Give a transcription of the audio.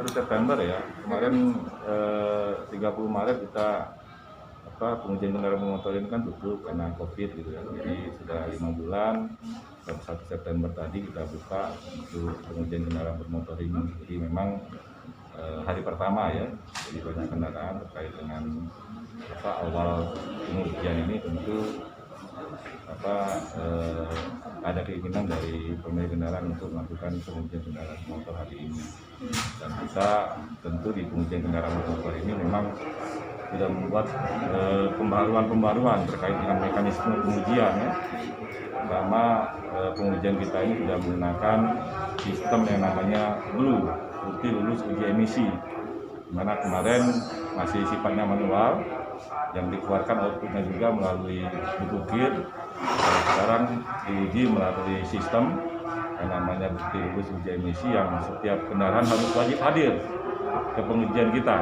September ya, kemarin 30 Maret kita pengujian kendaraan bermotor ini kan tutup karena COVID gitu ya. Jadi sudah 5 bulan, 1 September tadi kita buka untuk pengujian kendaraan bermotor ini. Jadi memang hari pertama ya, jadi banyak kendaraan terkait dengan awal pengujian ini tentu ada keinginan dari pemilik kendaraan untuk melakukan pengujian kendaraan motor hari ini. Dan kita tentu di pengujian kendaraan motor ini memang sudah membuat pembaruan terkait dengan mekanisme pengujian ya. Pertama, pengujian kita ini sudah menggunakan sistem yang namanya BLU, bukti lulus uji emisi, di mana kemarin masih sifatnya manual, yang dikeluarkan outputnya juga melalui buku kir. Sekarang diuji melalui sistem yang namanya bukti lulus uji emisi, yang setiap kendaraan harus wajib hadir ke pengujian kita.